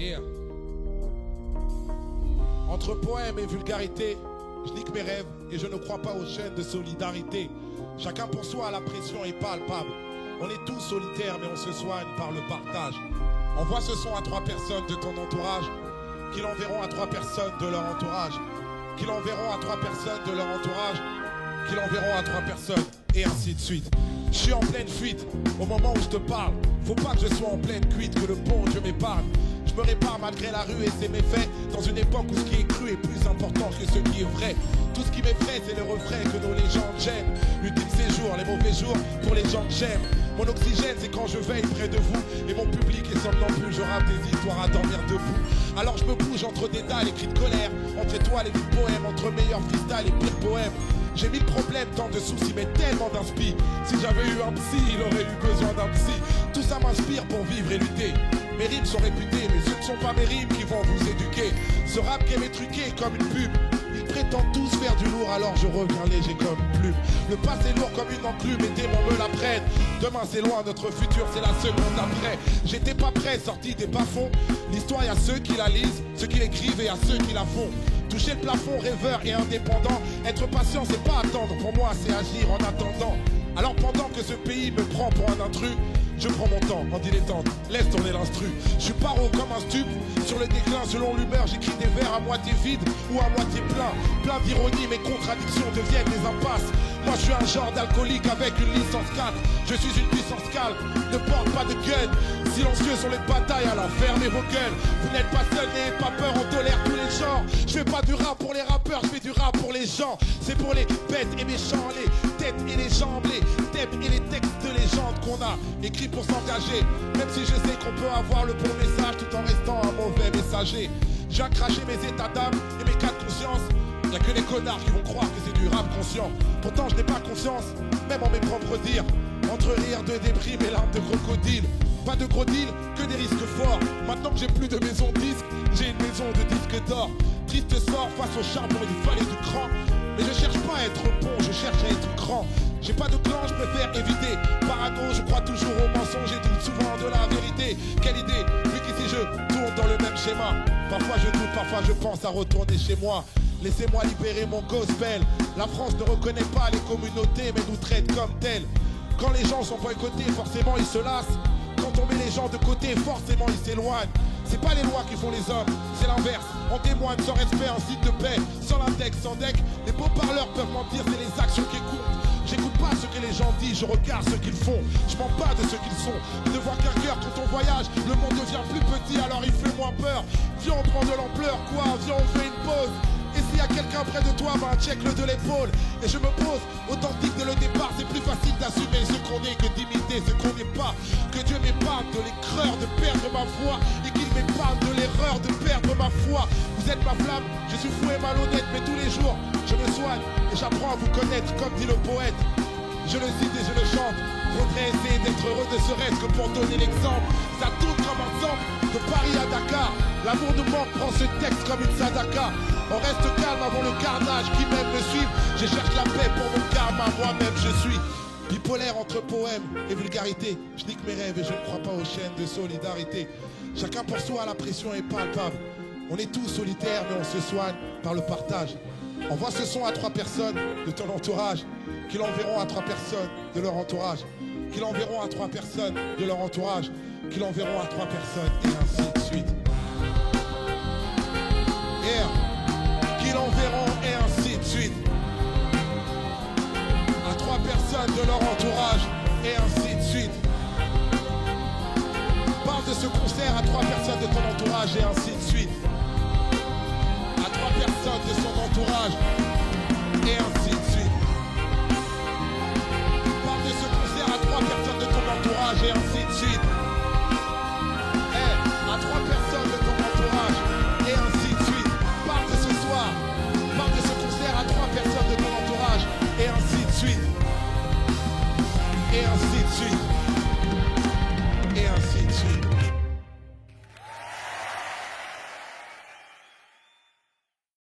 Yeah. Entre poème et vulgarité, je nique mes rêves et je ne crois pas aux chaînes de solidarité. Chacun pour soi, la pression est palpable. On est tous solitaires mais on se soigne par le partage. Envoie ce son à 3 personnes de ton entourage, qui l'enverront à 3 personnes de leur entourage, qui l'enverront à 3 personnes de leur entourage, qui l'enverront à 3 personnes, et ainsi de suite. Je suis en pleine fuite au moment où je te parle. Faut pas que je sois en pleine cuite, que le bon Dieu m'épargne. Je me répare malgré la rue et ses méfaits, dans une époque où ce qui est cru est plus important que ce qui est vrai. Tout ce qui m'effraie, c'est le refrain que nos légendes gênent. L'ultime séjour, les mauvais jours pour les gens que j'aime. Mon oxygène, c'est quand je veille près de vous. Et mon public est somnambule, je rappe des histoires à dormir debout. Alors je me bouge entre des dalles et cris de colère, entre étoiles et vies de poèmes, entre meilleurs freestyle et pires poèmes. J'ai 1000 problèmes, tant de soucis, mais tellement d'inspi. Si j'avais eu un psy, il aurait eu besoin d'un psy. Tout ça m'inspire pour vivre et lutter. Mes rimes sont réputées, mais ce ne sont pas mes rimes qui vont vous éduquer. Ce rap qui est truqué comme une pub. Ils prétendent tous faire du lourd, alors je reviens léger comme une plume. Le passé lourd comme une enclume, et démons me la prennent. Demain c'est loin, notre futur c'est la seconde après. J'étais pas prêt, sorti des bas-fonds. L'histoire, y a ceux qui la lisent, ceux qui l'écrivent et à ceux qui la font. Toucher le plafond, rêveur et indépendant. Être patient, c'est pas attendre, pour moi c'est agir en attendant. Alors pendant que ce pays me prend pour un intrus, je prends mon temps en dilettante, laisse tourner l'instru. Je suis paro comme un stup, sur le déclin selon l'humeur. J'écris des vers à moitié vides ou à moitié plein. Plein d'ironie, mes contradictions deviennent des impasses. Moi je suis un genre d'alcoolique avec une licence 4. Je suis une puissance calme, ne porte pas de gun. Silencieux sur les batailles, alors fermez vos gueules. Vous n'êtes pas seul, n'ayez pas peur, on tolère tous les genres. Je fais pas du rap pour les rappeurs, je fais du rap pour les gens. C'est pour les bêtes et méchants, les têtes et les jambes, les thèmes et les textes de légende qu'on a écrit pour s'engager. Même si je sais qu'on peut avoir le bon message tout en restant un mauvais messager. J'ai à cracher mes états d'âme et mes cas de conscience. Y'a que les connards qui vont croire que c'est du rap conscient. Pourtant je n'ai pas confiance, même en mes propres dires. Entre rire de débris et larmes de crocodile. Pas de gros deal, que des risques forts. Maintenant que j'ai plus de maison de disques, j'ai une maison de disques d'or. Triste sort face au charbon et du fallait du cran. Mais je cherche pas à être bon, je cherche à être grand. J'ai pas de plan, je préfère éviter. Parano, je crois toujours au mensonge et doute souvent de la vérité. Quelle idée, vu qu'ici je tourne dans le même schéma. Parfois je doute, parfois je pense à retourner chez moi. Laissez-moi libérer mon gospel. La France ne reconnaît pas les communautés mais nous traite comme telles. Quand les gens sont boycottés, forcément ils se lassent. Quand on met les gens de côté, forcément ils s'éloignent. C'est pas les lois qui font les hommes, c'est l'inverse. On témoigne sans respect, un site de paix. Sans l'index, sans deck, les beaux parleurs peuvent mentir, c'est les actions qui comptent. J'écoute pas ce que les gens disent, je regarde ce qu'ils font. Je mens pas de ce qu'ils sont. De voir qu'un cœur, quand on voyage, le monde devient plus petit, alors il fait moins peur. Viens, on prend de l'ampleur, quoi, viens, on fait une pause. Et s'il y a quelqu'un près de toi, ben check-le de l'épaule. Et je me pose, authentique dès le départ, c'est plus facile d'assumer ce qu'on est que d'imiter ce qu'on n'est pas. Que Dieu m'épargne de l'écreur de perdre ma foi, et qu'il m'épargne de l'erreur de perdre ma foi. Vous êtes ma flamme, je suis fou et malhonnête, mais tous les jours, je me soigne et j'apprends à vous connaître, comme dit le poète. Je le cite et je le chante. Faudrait essayer d'être heureux ne serait-ce que pour donner l'exemple. Ça tourne comme un centre, de Paris à Dakar. L'amour nous manque, prend ce texte comme une sadaka. On reste calme avant le carnage, qui même me suivent. Je cherche la paix pour mon karma, moi-même je suis bipolaire entre poème et vulgarité. Je nique mes rêves et je ne crois pas aux chaînes de solidarité. Chacun pour soi, la pression est palpable. On est tous solitaires mais on se soigne par le partage. Envoie ce son à 3 personnes de ton entourage, qui l'enverront à 3 personnes de leur entourage, qui l'enverront à 3 personnes de leur entourage, qui l'enverront à 3 personnes et ainsi de suite. Yeah. Qui l'enverront et ainsi de suite. À 3 personnes de leur entourage et ainsi de suite. Parle de ce concert à 3 personnes de ton entourage et ainsi de suite. À 3 personnes de son entourage et ainsi de suite. Parle de ce concert à 3 personnes de ton entourage et ainsi de suite.